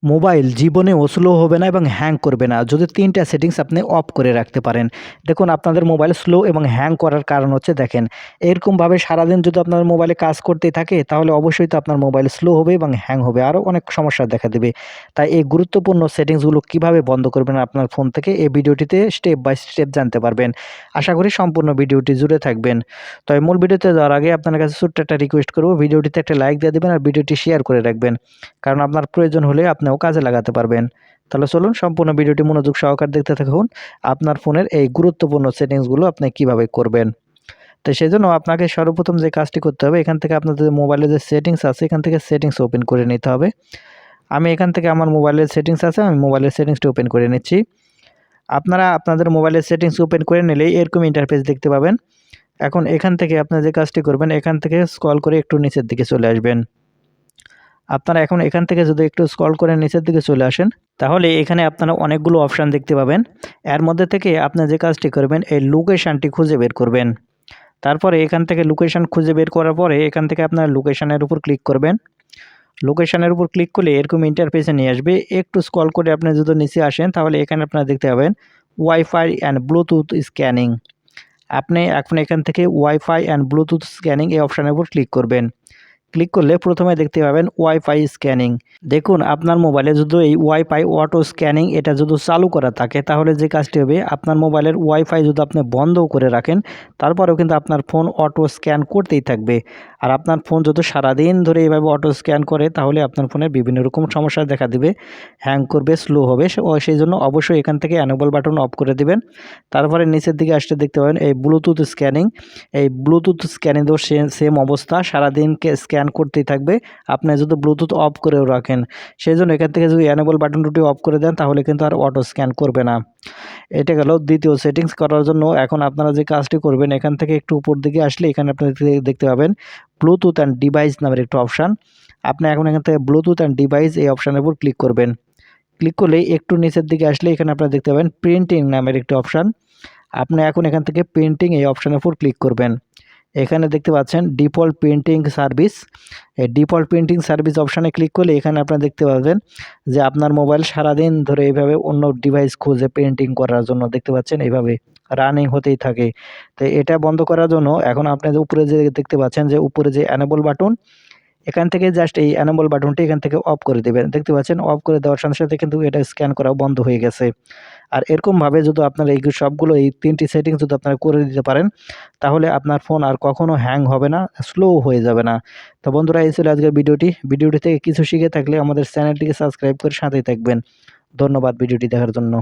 Mobile জীবনেও slow হবে না এবং হ্যাং করবে না যদি ৩টা সেটিংস আপনি অফ করে রাখতে পারেন। দেখুন আপনাদের মোবাইল স্লো এবং হ্যাং করার কারণ হচ্ছে দেখেন, এরকমভাবে সারাদিন যদি আপনার মোবাইলে কাজ করতেই থাকে তাহলে অবশ্যই তো আপনার মোবাইল স্লো হবে এবং হ্যাং হবে, আরও অনেক সমস্যা দেখা দেবে। তাই এই গুরুত্বপূর্ণ সেটিংসগুলো কিভাবে বন্ধ করবেন আপনার ফোন থেকে এই ভিডিওটিতে স্টেপ বাই স্টেপ জানতে পারবেন। আশা করি সম্পূর্ণ ভিডিওটি জুড়ে থাকবেন। তবে মূল ভিডিওতে যাওয়ার আগে আপনার কাছে ছোট্ট একটা রিকোয়েস্ট করব, ভিডিওটিতে একটা লাইক দিয়ে দেবেন আর ভিডিওটি শেয়ার করে রাখবেন, কারণ আপনার প্রয়োজন হলে আপনিও কাজে লাগাতে পারবেন। তাহলে চলুন সম্পূর্ণ ভিডিওটি মনোযোগ সহকারে দেখতে থাকুন। আপনার ফোনের এই গুরুত্বপূর্ণ সেটিংসগুলো আপনি কিভাবে করবেন। তো সেজন্য আপনাকে সর্বপ্রথম যে কাজটি করতে হবে, এখান থেকে আপনাদের মোবাইলে যে সেটিংস আছে এখান থেকে সেটিংস ওপেন করে নিতে হবে। আমি এখান থেকে আমার মোবাইলের সেটিংস আছে, আমি মোবাইলের সেটিংসটি ওপেন করে নিচ্ছি। আপনারা আপনাদের মোবাইলের সেটিংস ওপেন করে নিলেই এরকম ইন্টারফেস দেখতে পাবেন। এখন এখান থেকে আপনারা যে কাজটি করবেন, এখান থেকে স্ক্রল করে একটু নিচের দিকে চলে আসবেন। আপনারা এখন এখান থেকে যদি একটু স্ক্রল করে নিচের দিকে চলে আসেন, তাহলে এখানে আপনারা অনেকগুলো অপশান দেখতে পাবেন। এর মধ্যে থেকে আপনি যে কাজটি করবেন, এই লোকেশানটি খুঁজে বের করবেন। তারপরে এখান থেকে লোকেশান খুঁজে বের করার পরে এখান থেকে আপনারা লোকেশানের উপর ক্লিক করবেন। লোকেশানের উপর ক্লিক করলে এরকম ইন্টারফেসে নিয়ে আসবে। একটু স্ক্রল করে আপনি যদি নিচে আসেন তাহলে এখানে আপনারা দেখতে পাবেন ওয়াইফাই অ্যান্ড ব্লুটুথ স্ক্যানিং। আপনি এখন এখান থেকে ওয়াইফাই অ্যান্ড ব্লুটুথ স্ক্যানিং এই অপশানের উপর ক্লিক করবেন। ক্লিক করলে প্রথমে দেখতে পাবেন ওয়াইফাই স্ক্যানিং। দেখুন আপনার মোবাইলে যদি এই ওয়াইফাই অটো স্ক্যানিং এটা যদি চালু করা থাকে তাহলে যে কাজটি হবে, আপনার মোবাইলের ওয়াইফাই যদি আপনি বন্ধও করে রাখেন তারপরেও কিন্তু আপনার ফোন অটো স্ক্যান করতেই থাকবে। আর আপনার ফোন যদি সারাদিন ধরে এইভাবে অটো স্ক্যান করে তাহলে আপনার ফোনে বিভিন্ন রকম সমস্যা দেখা দিবে, হ্যাং করবে, স্লো হবে। সেই জন্য অবশ্যই এখান থেকে অ্যানেবল বাটন অফ করে দিবেন। তারপরে নিচের দিকে আসতে দেখতে পাবেন এই ব্লুটুথ স্ক্যানিং। এই ব্লুটুথ স্ক্যানিংও সেম অবস্থা, সারাদিনকে স্ক্যান করতেই থাকবে আপনি যদি ব্লুটুথ অফ করেও রাখেন। সেই জন্য এখান থেকে যদি অ্যানেবল বাটন দুটি অফ করে দেন তাহলে কিন্তু আর অটো স্ক্যান করবে না। এটা গেল দ্বিতীয় সেটিংস করার জন্য। এখন আপনারা যে কাজটি করবেন, এখান থেকে একটু উপর দিকে আসলে এখানে আপনারা দেখতে পাবেন ব্লুটুথ অ্যান্ড ডিভাইস নামের একটা অপশান। আপনি এখন এখান থেকে ব্লুটুথ অ্যান্ড ডিভাইস এই অপশানের উপর ক্লিক করবেন। ক্লিক করলে একটু নিচের দিকে আসলে এখানে আপনারা দেখতে পাবেন প্রিন্টিং নামের একটি অপশান। আপনি এখন এখান থেকে প্রিন্টিং এই অপশানের উপর ক্লিক করবেন। এখানে দেখতে পাচ্ছেন ডিফল্ট প্রিন্টিং সার্ভিস। এই ডিফল্ট প্রিন্টিং সার্ভিস অপশানে ক্লিক করলে এখানে আপনারা দেখতে পাবেন যে আপনার মোবাইল সারাদিন ধরে এইভাবে অন্য ডিভাইস খুঁজে প্রিন্টিং করার জন্য দেখতে পাচ্ছেন এইভাবে রানিং হতেই থাকে। তো এটা বন্ধ করার জন্য এখন আপনাদের উপরে যে দেখতে পাচ্ছেন যে উপরে যে অ্যানেবল বাটন, এখান থেকে জাস্ট এই অ্যানেবল বাটনটি এখান থেকে অফ করে দেবেন। দেখতে পাচ্ছেন অফ করে দেওয়ার সাথে সাথে কিন্তু এটা স্ক্যান করাও বন্ধ হয়ে গেছে। আর এরকমভাবে যদি আপনারা এই সবগুলো এই ৩টি সেটিংস যদি আপনারা করে দিতে পারেন তাহলে আপনার ফোন আর কখনো হ্যাং হবে না, স্লো হয়ে যাবে না। তো বন্ধুরা এই ছিল আজকের ভিডিওটি থেকে কিছু শিখে থাকলে আমাদের চ্যানেলটিকে সাবস্ক্রাইব করে সাথেই থাকবেন। ধন্যবাদ ভিডিওটি দেখার জন্য।